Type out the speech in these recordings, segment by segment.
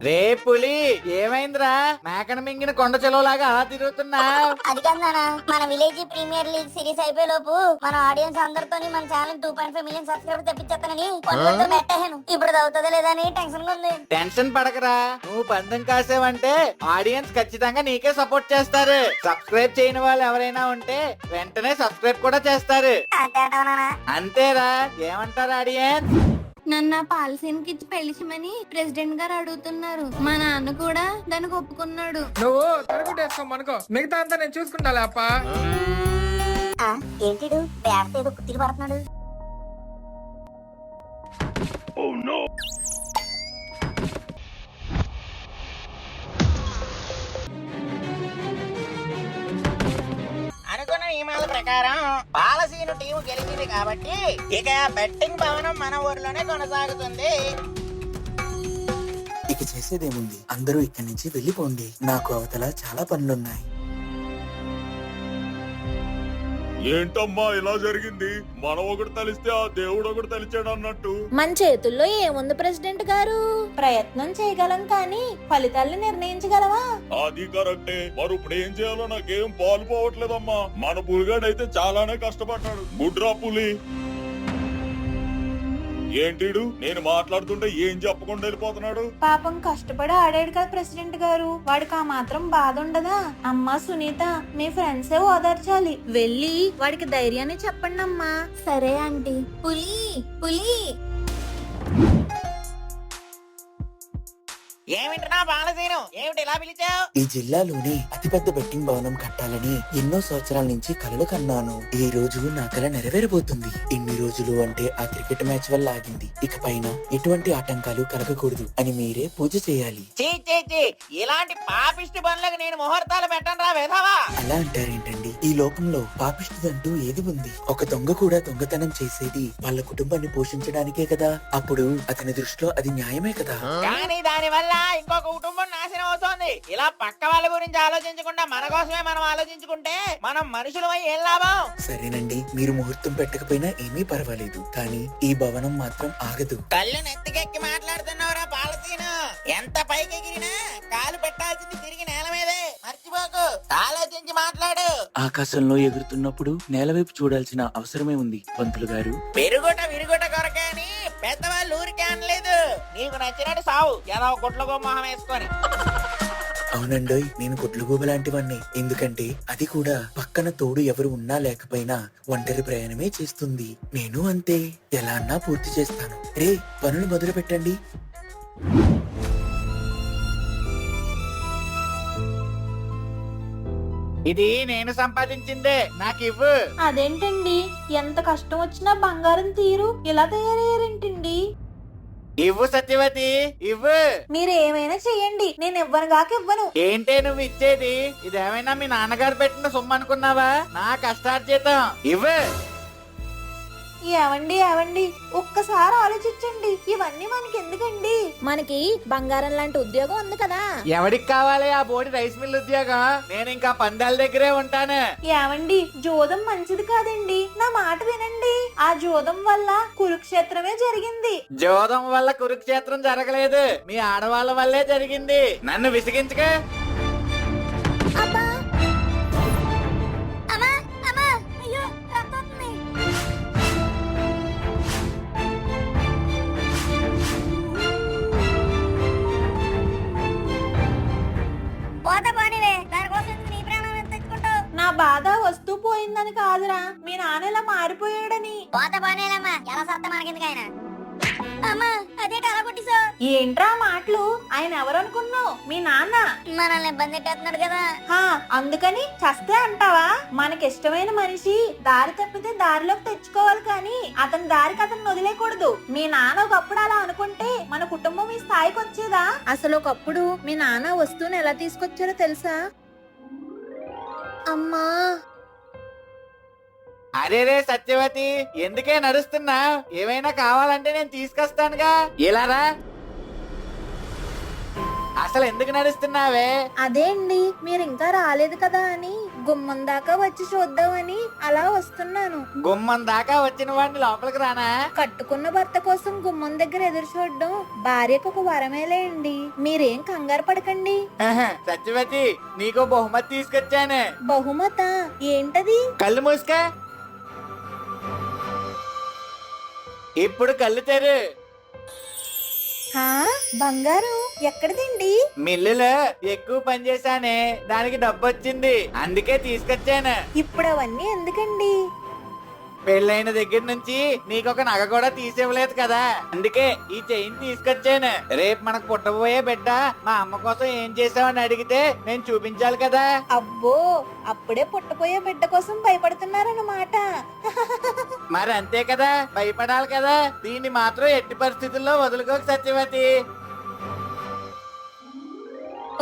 రే పులి, ఏమైందిరా మేకను మింగిన కొండ చెలవులాగా అలా తిరుగుతున్నా? అది కన్నా మన విలేజ్ ప్రీమియర్ లీగ్ సిరీస్ అయిపోయే లోపు మన ఆడియన్స్ అందరితో మన ఛానల్ 2.5 మిలియన్ సబ్స్క్రైబర్ తెప్పించేస్తానని కొంచెం పెట్టాను. ఇప్పుడు అవుతుందా లేదా అని టెన్షన్ గా ఉంది. టెన్షన్ పడకరా, నువ్వు పందెం కాసావంటే ఆడియన్స్ ఖచ్చితంగా నీకే సపోర్ట్ చేస్తారు. సబ్స్క్రైబ్ చేయని వాళ్ళు ఎవరైనా ఉంటే వెంటనే సబ్స్క్రైబ్ కూడా చేస్తారు. అంతే అంటావా నాన్న? అంతేరా, ఏమంటారు ఆడియన్స్? నన్ను పాలసీనికి ఇచ్చి పెళ్లి చేయమని ప్రెసిడెంట్ గారు అడుగుతున్నారు. మా నాన్న కూడా దానికి ఒప్పుకున్నాడు. నువ్వు తరుగుటేసుకో అనుకో, మిగతా అంతా నేను చూసుకుంటాలే అప్ప. ఏంటిడు బ్యాట్ ఏదో కుత్తికి పడుతున్నాడు. అనుకున్న నియమాల ప్రకారం పాలసీను టీము గెలిచింది కాబట్టి ఇక బెట్టింగ్ భవనం మన ఊర్లోనే కొనసాగుతుంది. ఇక చేసేదేముంది, అందరూ ఇక్కడి నుంచి వెళ్ళిపోండి. నాకు అవతల చాలా పనులున్నాయి. ఏంటమ్మా ఇలా జరిగింది? మనం ఒకటి తలిస్తే ఆ దేవుడు ఒకటి తలిచాడు అన్నట్టు. మన చేతుల్లో ఏముంది ప్రెసిడెంట్ గారు? ప్రయత్నం చేయగలం కానీ ఫలితాలను నిర్ణయించగలవా? అది కరెక్టే. మరి ఇప్పుడు ఏం చేయాలో నాకేం పాలు పోవట్లేదమ్మా. మన పులిగాడైతే చాలానే కష్టపడ్డాడు. గుడ్రా పులి. ఏంటిడు నేను మాట్లాడుతుంటే ఏం చెప్పకుండా వెళ్ళిపోతున్నాడు? పాపం కష్టపడి ఆడాడు కదా ప్రెసిడెంట్ గారు, వాడికి ఆ మాత్రం బాధ ఉండదా? అమ్మా సునీత, మీ ఫ్రెండ్సే ఓదార్చాలి. వెళ్ళి వాడికి ధైర్యాన్ని చెప్పండి అమ్మా. సరే ఆంటీ. పులి పులి. ఏమింటున్నా పాలసీను, ఏమిటి ఇలా పిలిచావు? ఈ జిల్లాలోనే అతిపెద్ద బెట్టింగ్ భవనం కట్టాలని ఎన్నో సంవత్సరాల నుంచి కలలు కన్నాను. ఈ రోజు నా కల నెరవేరబోతుంది. ఇన్ని రోజులు అంటే ఆ క్రికెట్ మ్యాచ్ వల్ల ఆగింది. ఇక పైన ఎటువంటి ఆటంకాలు కలగకూడదు అని మీరే పూజ చేయాలి. చీ చీ చీ, ఇలాంటి పాపిష్టి పనులకు నేను ముహూర్తాలు పెట్టను రా వేధవా. అలా అంటారేంటండి? ఈ లోకంలో పాపిష్టిదంటూ ఏది ఉంది? ఒక దొంగ కూడా దొంగతనం చేసేది వాళ్ళ కుటుంబాన్ని పోషించడానికే కదా. అప్పుడు అతని దృష్టిలో అది న్యాయమే కదా. కానీ దాని వల్ల ఇంకొక కుటుంబం నాశనం అవుతోంది. ఇలా పక్క వాళ్ళ గురించి ఆలోచించకుండా మన కోసమే మనం ఆలోచించుకుంటే మనం మనుషులమై ఏం లాభం? సరేనండి, మీరు ముహూర్తం పెట్టకపోయినా ఏమీ పర్వాలేదు, కానీ ఈ భవనం మాత్రం ఆగదు. కళ్ళు నెత్తికెక్కి మాట్లాడుతున్నావురా పాలసీను. ఎంత పైకి ఎగిరినా కాలు పెట్టాల్సింది తిరిగి నేల మీదే. మర్చిపోకు, ఆలోచించి మాట్లాడు. ఆకాశంలో ఎగురుతున్నప్పుడు నేల వైపు చూడాల్సిన అవసరమే ఉంది పంతులు గారు. విరుగుట కొరకే అని పెద్దవాళ్ళు ఊరికే అనలేదు. నీకు నచ్చినట్టు సావు, ఏదో గుడ్లగో మొహం వేసుకొని. అవునండోయ్, నేను గుడ్లుగూబ లాంటి వాణ్ణి. ఎందుకంటే అది కూడా పక్కన తోడు ఎవరు ఉన్నా లేకపోయినా ఒంటరి ప్రయాణమే చేస్తుంది. నేను అంతే, ఎలా అన్నా పూర్తి చేస్తాను. రే, పనులు మొదలు పెట్టండి. ఇది నేను సంపాదించిందే, నాకు ఇవ్వు. అదేంటండి, ఎంత కష్టం వచ్చినా బంగారం తీరు ఇలా తయారయ్యారేంటండి? ఇవ్వు సత్యవతి, ఇవ్వు. మీరు ఏమైనా చెయ్యండి, నేను ఇవ్వనుగాక ఇవ్వను. ఏంటే నువ్వు ఇచ్చేది? ఇదేమైనా మీ నాన్నగారు పెట్టిన సొమ్ము అనుకున్నావా? నా కష్టార్జితం, ఇవ్వు. ఏవండి ఏవండి, ఒక్కసారి ఆలోచించండి. ఇవన్నీ మనకి ఎందుకండి? మనకి బంగారం లాంటి ఉద్యోగం ఉంది కదా. ఎవడికి కావాలి ఆ బోడి రైస్ మిల్ ఉద్యోగం? నేను ఇంకా పందాల దగ్గరే ఉంటాను. ఏవండి, జోదం మంచిది కాదండి, నా మాట వినండి. ఆ జోదం వల్ల కురుక్షేత్రమే జరిగింది. జోదం వల్ల కురుక్షేత్రం జరగలేదు, మీ ఆడవాళ్ళ వల్లే జరిగింది. నన్ను విసిగించక. అబ్బా, అమ్మా అమ్మా, అయ్యో రక్తం వస్తుంది. పోతా పోనీవే, దానికోసం నీ ప్రాణం ఎంత తెచ్చుకుంటావు? నా బాధ వస్తూ పోయిందని కాదురా, మీ నాన్న ఇలా మారిపోయాడని. పోతా పోనీలమ్మా, ఎలా సత్తా మనకెందుకైనా. అమ్మా, అదేంటి అలా కొట్టిసా? ఏంట్రా మాటలు? ఆయన ఎవరనుకున్నావు? మీ నాన్న. మనల్ని ఇబ్బంది పెట్టేస్తున్నాడు కదా. హా, అందుకని చస్తే అంటావా? మనకిష్టమైన మనిషి దారి తప్పితే దారిలోకి తెచ్చుకోవాలి కానీ అతని దారికి అతను వదిలేకూడదు. మీ నాన్న ఒకప్పుడు అలా అనుకుంటే మన కుటుంబం ఈ స్థాయికి వచ్చేదా? అసలు ఒకప్పుడు మీ నాన్న వస్తువుని ఎలా తీసుకొచ్చారో తెలుసా? అమ్మా, అరే రే సత్యవతి, ఎందుకే నడుస్తున్నా? ఏమైనా కావాలంటే నేను తీసుకొస్తానుగా. ఇలా రా. అసలు ఎందుకు నడుస్తున్నావే? అదే అండి, మీరు ఇంకా రాలేదు కదా అని గుమ్మం దాకా వచ్చి చూద్దామని అలా వస్తున్నాను. గుమ్మం దాకా వచ్చిన వాడిని లోపలికి రానా? కట్టుకున్న భర్త కోసం గుమ్మం దగ్గర ఎదురు చూడడం భార్యకు ఒక వరమేలే అండి. మీరేం కంగారు పడకండి. సత్యవతి, నీకు బహుమతి తీసుకొచ్చాను. బహుమత ఏంటది? కళ్ళు మూసుకా. ఇప్పుడు కళ్ళు తెరు. హా, బంగారం ఎక్కడిదండి? మిల్లులో ఎక్కువ పని చేశానే, దానికి డబ్బు వచ్చింది, అందుకే తీసుకొచ్చాను. ఇప్పుడు అవన్నీ ఎందుకండి? పెళ్ళైన దగ్గర నుంచి నీకొక నగ కూడా తీసివ్వలేదు కదా, అందుకే ఈ చైన్ తీసుకొచ్చాను. రేపు మనకు పుట్టబోయే బిడ్డ మా అమ్మ కోసం ఏం చేసావని అడిగితే నేను చూపించాలి కదా. అబ్బో, అప్పుడే పుట్టపోయే బిడ్డ కోసం భయపడుతున్నారన్నమాట. మరి అంతే కదా, భయపడాలి కదా. దీన్ని మాత్రం ఎట్టి పరిస్థితుల్లో వదులుకోక సత్యవతి.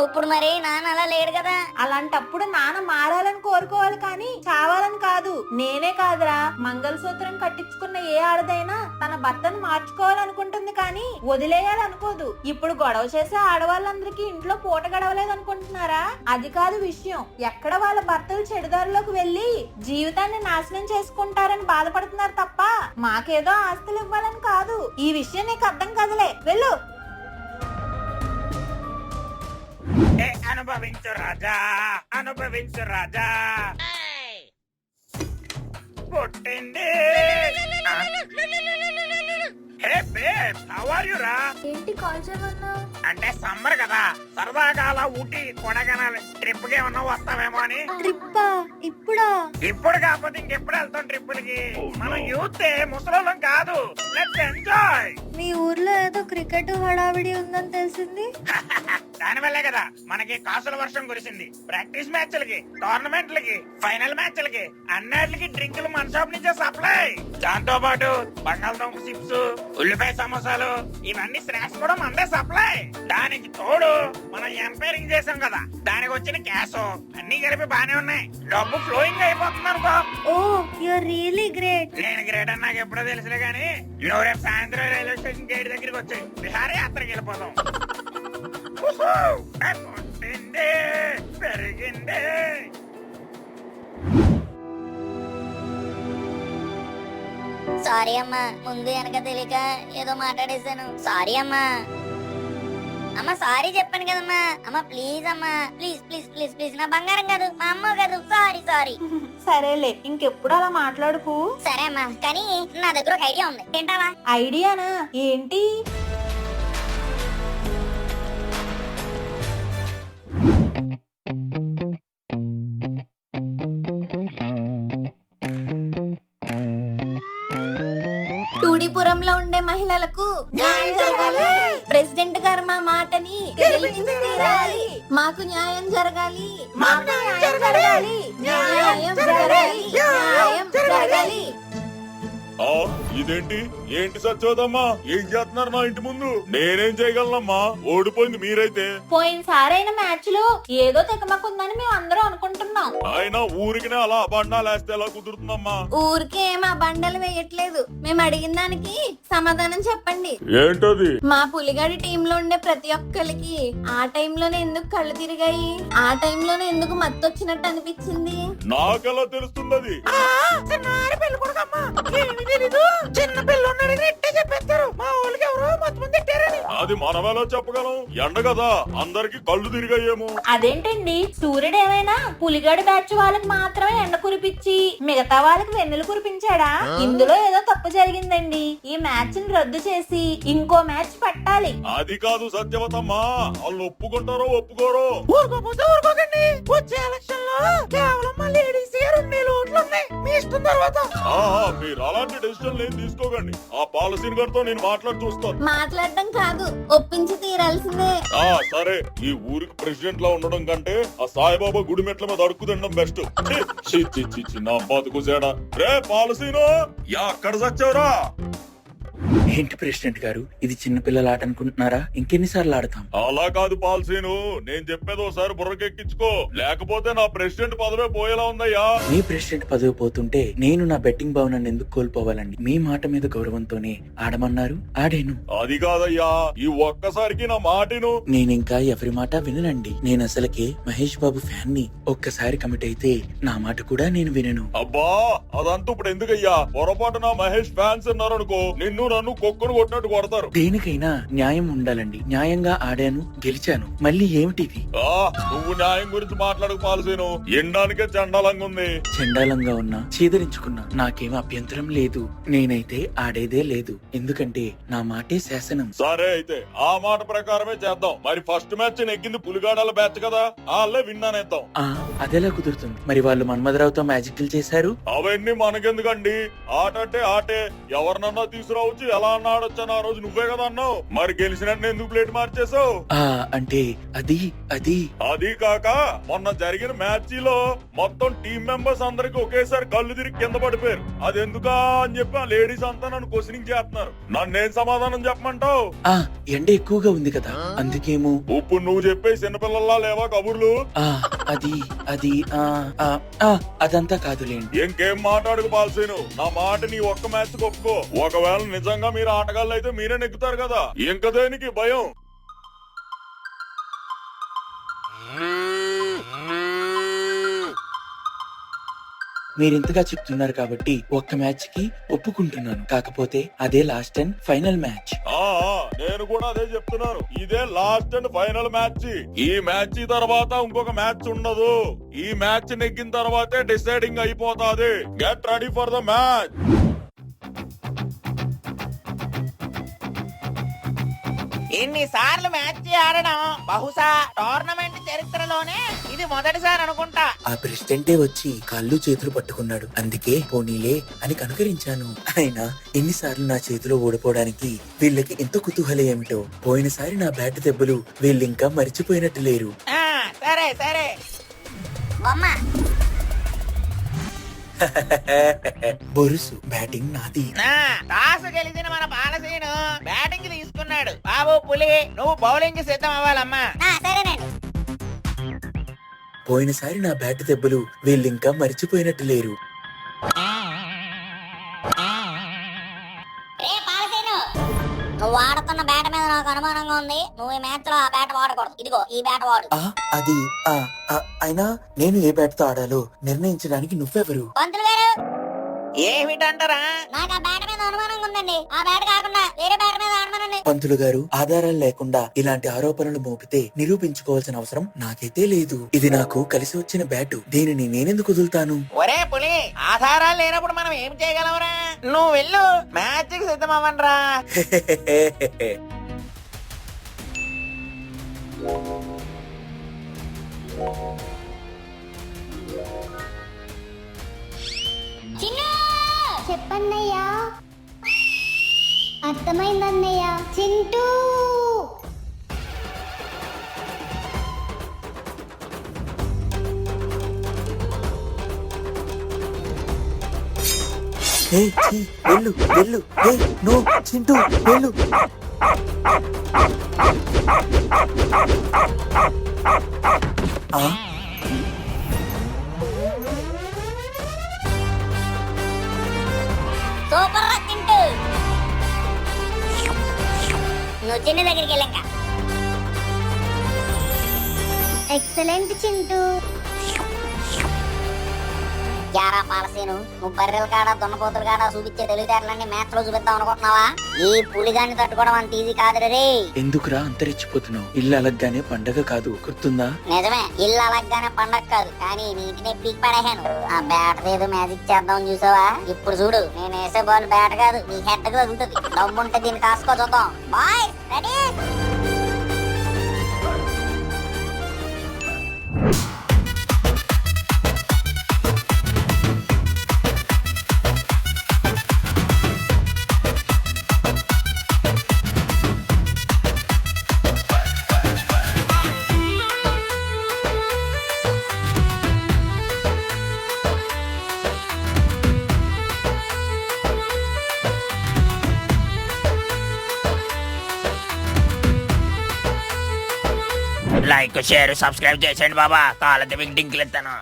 ఇప్పుడు మరి నాన్న అలా లేడు కదా. అలాంటప్పుడు నాన్న మారాలని కోరుకోవాలి కానీ చావాలని కాదు. నేనే కాదురా, మంగళసూత్రం కట్టించుకున్న ఏ ఆడదైనా తన భర్తను మార్చుకోవాలనుకుంటుంది కానీ వదిలేయాలనుకోదు. ఇప్పుడు గొడవ చేసే ఆడవాళ్ళందరికీ ఇంట్లో పూట గడవలేదు అనుకుంటున్నారా? అది కాదు విషయం. ఎక్కడ వాళ్ళ భర్తలు చెడుదారిలోకి వెళ్లి జీవితాన్ని నాశనం చేసుకుంటారని బాధపడుతున్నారు తప్ప మాకేదో ఆస్తులు ఇవ్వాలని కాదు. ఈ విషయం నీకు అర్థం కదలే, వెళ్ళు. అనుభవించు రాజా, అనుభవించు రాజా. పుట్టింది. Hey babe, how are you రా? ఏంటి కాల్ చేయమన్నా? అంటే సమ్మర్ కదా, సరదాగా అలా ఊటీ కొడగనాలి ట్రిప్ కి ఏమన్నా వస్తామేమో అని. ట్రిప్పా? ఇప్పుడా? ఇప్పుడు కాకపోతే ఇంకెప్పుడు వెళ్తాం ట్రిప్పులకి? మనం యూత్, ముసలోళ్ళం కాదు. Let's enjoy. మీ ఊర్లో ఏదో క్రికెట్ హడావిడి ఉందని తెలిసింది. దాని వల్లే కదా మనకి కాసుల వర్షం కురిసింది. ప్రాక్టీస్ మ్యాచ్లకి, టోర్నమెంట్లకి, ఫైనల్ మ్యాచ్లకి అన్నిటికి డ్రింకులు మన షాప్ నుంచే సప్లై. దాంతో పాటు బంగాళదుంప చిప్స్, ఉల్లిపాయ సమోసాలు, ఇవన్నీ స్నాక్స్ కూడా మనదే సప్లై. దానికి తోడు మనం ఎంపైరింగ్ చేసాం కదా, దానికి వచ్చిన క్యాష్ అన్ని కలిపి బానే ఉన్నాయి. డబ్బు ఫ్లోయింగ్ అయిపోతుంది అనుకో. ఓ, యు ఆర్ రియల్లీ గ్రేట్. నేను గ్రేట్ అని నాకు ఎప్పుడో తెలుసులే గానీ, నువ్వు రేపు సాయంత్రం రైల్వే స్టేషన్ గేట్ దగ్గరికి వచ్చాయి, బిహారీ యాత్రకి వెళ్ళిపోదాం. పుట్టింది, పెరిగింది. సారీ అమ్మా, ముందు వెనక తెలియక ఏదో మాట్లాడేశాను. సారీ అమ్మా. అమ్మ సారీ చెప్పాను కదమ్మా. అమ్మ ప్లీజ్ అమ్మా, ప్లీజ్ ప్లీజ్ ప్లీజ్ ప్లీజ్. నా బంగారం కాదు, మా అమ్మ కాదు. Sorry sorry. సరేలే, ఇంకెప్పుడు అలా మాట్లాడుకు. సరే అమ్మా, కానీ నా దగ్గర ఒక ఐడియా ఉంది. ఏంటావా? ఐడియానా? ఏంటి? టూడిపురంలో ఉండే మహిళలకు న్యాయం జరగాలి. ప్రెసిడెంట్ గారు మా మాటని గెలిపించి తీరాలి. మాకు న్యాయం జరగాలి. మాకు న్యాయం జరగాలి. న్యాయం జరగాలి. న్యాయం జరగాలి. ఇదేంటి ఏంటి సత్యోదమ్మా, ఏం చేస్తున్నారు నా ఇంటి ముందు? నేనేం చేయగలనమ్మా, ఓడిపోయింది మీరైతే. పోయినసారైన మ్యాచ్ లో ఏదో తెగమకుందని మేము అందరం అనుకుంటున్నాం. అయినా ఊరికినే అలా అబండాలు వేస్తే ఎలా కుదురుతుందమ్మా? ఊరికే మా బండలు వేయట్లేదు. మేము అడిగిన దానికి సమాధానం చెప్పండి. ఏంటది? మా పులిగాడి టీమ్ లో ఉండే ప్రతి ఒక్కరికి ఆ టైంలోనే ఎందుకు కళ్ళు తిరిగాయి, ఆ టైంలోనే ఎందుకు మత్తు వచ్చినట్టు అనిపించింది? నాకెలా తెలుస్తుంది? చిన్న పిల్లలు చెప్పేస్తారు మా ఊళ్ళకి ఎవరో మొత్తం తిట్టారని. అది మనమేలా చెప్పగలం? ఎండ కదా, అందరికి కళ్ళు తిరిగాయేమో. అదేంటండి, సూర్యుడు ఏమైనా పులిగాడి బ్యాచ్ వాళ్ళకి మాత్రమే ఎండ కురిపించి మిగతా వాళ్ళకి వెన్నెలు కురిపించాడా? ఇందులో ఏదో తప్పు జరిగిందండి. ఈ మ్యాచ్ ని రద్దు చేసి ఇంకో మ్యాచ్ పెట్టాలి. అది కాదు సత్యవతమ్మా, వాళ్ళు ఒప్పుకుంటారో ఒప్పుకోరో? ఊరుకోపోతే ఊరుకోకండి. వచ్చే ఎలక్షన్ లో కేవలం మా లేడీస్ రెండు ఓట్లు ఉన్నాయి. మీ ఇష్టం తర్వాత. మీరు అలాంటి డెసిషన్ ఏం తీసుకోకండి. ఆ పాలసీని గారితో నేను మాట్లాడి చూస్తాను. మాట్లాడడం కాదు, ఒప్పించి తీరాల్సిందే. సరే, ఈ ఊరికి ప్రెసిడెంట్ లా ఉండడం కంటే ఆ సాయిబాబా గుడి మెట్ల మీద అడుక్కు తినడం బెస్ట్. నా బతుకు సేడా. రే పాలసీను, ఎక్కడ చచ్చావురా? ఏంటి ప్రెసిడెంట్ గారు, ఇది చిన్నపిల్లల ఆట అనుకుంటున్నారా? ఇంకెన్నిసార్లు ఆడతాం? అలా కాదు పాల్సీను, నేను చెప్పేది ఒకసారి బుర్రకెక్కించుకో, లేకపోతే నా ప్రెసిడెంట్ పదవే పోయేలా ఉందయ్యా. మీ ప్రెసిడెంట్ పదవి పోతుంటే నేను నా బెట్టింగ్ భవనాన్ని ఎందుకు కోల్పోవాలండి? మీ మాట మీద గౌరవంతోనే ఆడమన్నారు, ఆడాను. అది కాదయ్యా, ఈ ఒక్కసారికి నా మాటిను. నేనింకా ఎవరి మాట విననండి. నేను అసలుకే మహేష్ బాబు ఫ్యాన్ ని. ఒక్కసారి కమిట్ అయితే నా మాట కూడా నేను వినను. అబ్బా అదంతా ఇప్పుడు ఎందుకయ్యా? పొరపాటు నా మహేష్ ఫ్యాన్స్ ఉన్నారనుకో, నిన్ను నన్ను కుక్కను కొట్టినట్టు కొడతారు. దేనికైనా న్యాయం ఉండాలండి. న్యాయంగా ఆడాను, గెలిచాను. మళ్ళీ ఏమిటిది? ఆ నువ్వు న్యాయం గురించి మాట్లాడకు పాల్సీను, ఎండానికే చండాలంగా ఉంది. చండాలంగా ఉన్నా చీదరించుకున్నా నాకేం అభ్యంతరం లేదు. నేనైతే ఆడేదే లేదు, ఎందుకంటే నా మాటే శాసనం. సరే అయితే ఆ మాట ప్రకారమే చేద్దాం. మరి ఫస్ట్ మ్యాచ్ నెగ్గింది పులిగాడాల బ్యాచ్ కదా, వాళ్ళే విన్నానేద్దాం. ఆ అదెలా కుదురుతుంది? మరి వాళ్ళు మన్మధరావుతో మ్యాజిక్లు చేశారు. అవన్నీ మనకెందుకండి, ఆట అంటే ఆటే. ఎవరినన్నా తీసుకురావచ్చు, ఎలా అన్నా ఆడొచ్చని ఆ రోజు నువ్వే కదా అన్నావు. మరి గెలిచినట్టు ఎందుకు ప్లేట్ మార్చేసావు? ఆ అంటే అది అది అది కాక మొన్న జరిగిన మ్యాచ్ లో మొత్తం టీం మెంబర్స్ అందరికి ఒకేసారి కళ్ళు తిరిగి కింద పడిపోయారు. అది ఎందుకా అని చెప్పి ఆ లేడీస్ అంతా నన్ను క్వశ్చనింగ్ చేస్తున్నారు. నన్నేం సమాధానం చెప్పమంటావు? ఆ ఎండ ఎక్కువగా ఉంది కదా, అందుకేమో. ఇప్పుడు నువ్వు చెప్పే చిన్నపిల్లల్లా లేవా కబుర్లు? ఆ అది అది ఆ ఆ ఆ, అదంతా కాదులేండి. ఇంకేం మాట్లాడుకు పాల్సీను, నా మాట నీ ఒక్క మ్యాచ్ ఒప్పుకో. ఒకవేళ నిజంగా మీరు ఆటగాళ్ళు అయితే మీరే నెగ్గుతారు కదా, ఇంక దేనికి భయం? మీరింతగా చెప్తున్నారు కాబట్టి ఒక్క మ్యాచ్ కి ఒప్పుకుంటున్నాను. కాకపోతే అదే లాస్ట్ అండ్ ఫైనల్ మ్యాచ్. నేను కూడా అదే చెప్తున్నాను, ఇదే లాస్ట్ అండ్ ఫైనల్ మ్యాచ్. ఈ మ్యాచ్ తర్వాత ఇంకొక మ్యాచ్ ఉండదు. ఈ మ్యాచ్ నెగ్గిన తర్వాతే డిసైడింగ్ అయిపోతాది. Get ready for the match. ఇన్నిసార్లు మ్యాచ్ ఆడడం బహుశా టోర్నమెంట్ చరిత్రలోనే ఇది మొదటిసారి అనుకుంటా. ఆ ప్రెసిడెంటే వచ్చి కాళ్ళు చేతులు పట్టుకున్నాడు, అందుకే పోనీలే అని కనుకరించాను. అయినా ఎన్నిసార్లు నా చేతిలో ఓడిపోవడానికి వీళ్ళకి ఎంత కుతూహలం ఏమిటో. పోయినసారి నా బ్యాట్ దెబ్బలు వీళ్ళింకా మర్చిపోయినట్టు లేరు. సరే సరే బొమ్మ బొరుసు బ్యాటింగ్ నాది. టాస్ గెలిచిన మన బాలసేను బ్యాటింగ్ తీసుకున్నాడు. బాబు పులి, నువ్వు బౌలింగ్ సిద్ధం అవ్వాలమ్మా. సరేనండి. పోయినసారి నా బ్యాట్ దెబ్బలు వీళ్ళింకా మర్చిపోయినట్టు లేరు. నువ్వు వాడుతున్న బ్యాట్ మీద నాకు అనుమానంగా ఉంది. నువ్వు ఈ మ్యాచ్ లో ఆ బ్యాట్ వాడకూడదు. ఇదిగో ఈ బ్యాట్ వాడు. అది అయినా నేను ఏ బ్యాట్ తో ఆడాలో నిర్ణయించడానికి నువ్వెవరు? పంతులు గారు, ఏమిటంటారా? నాకు ఆ బ్యాట్ మీద అనుమానంగా ఉందండి. ఆ బ్యాట్ కాకుండా వేరే బ్యాట్ మీద ఆడమనండి. పంతులు గారు, ఆధారాలు లేకుండా ఇలాంటి ఆరోపణలు మోపితే నిరూపించుకోవాల్సిన అవసరం నాకైతే లేదు. ఇది నాకు కలిసి వచ్చిన బ్యాటు, దీనిని నేనెందుకు వదులుతాను? ఒరే పులి, ఆధారాలు లేనప్పుడు మనం ఏం చేయగలవరా? నువ్వు వెళ్ళు, మ్యాచ్ కి సిద్ధం అవ్వండిరా. చెప్పన్నయ్యా. అర్థమైందన్నయ్య. చింటూ వెళ్ళు వెళ్ళు. నో చింటూ, వెళ్ళు. సూపర్ రా చింటూ. నువ్వు చిన్న దగ్గరికి వెళ్ళాక. ఎక్సలెంట్ చింటూ. యారా పాలసీను, నువ్వు బర్రెల కాడ దున్నపోతులు కాడ చూపించే తెలివితేటలన్నీ మ్యాచ్ లో చూపిద్దాం అనుకుంటున్నావా? ఈ పులిగాన్ని తట్టుకోవడం అంత ఈజీ కాదు రే. ఎందుకురా అంతరించిపోతున్నావు? ఇల్లు అలగ్గానే పండగ కాదు, గుర్తుందా? నిజమే, ఇల్లు అలగ్గానే పండగ కాదు, కానీ నీటినే పీక్ పడేసాను. ఆ బ్యాట్ ఏదో మ్యాజిక్ చేద్దాం చూసావా? ఇప్పుడు చూడు, నేను వేసే బాల్ బ్యాట్ కాదు, నీ హెడ్ కు తగులుతుంది. డబ్బుంటే దీన్ని కాసుకో చూద్దాం. Boy ready. Like share subscribe చేసేయండి బాబా. కాళ్ళ డింకులు ఇస్తాను.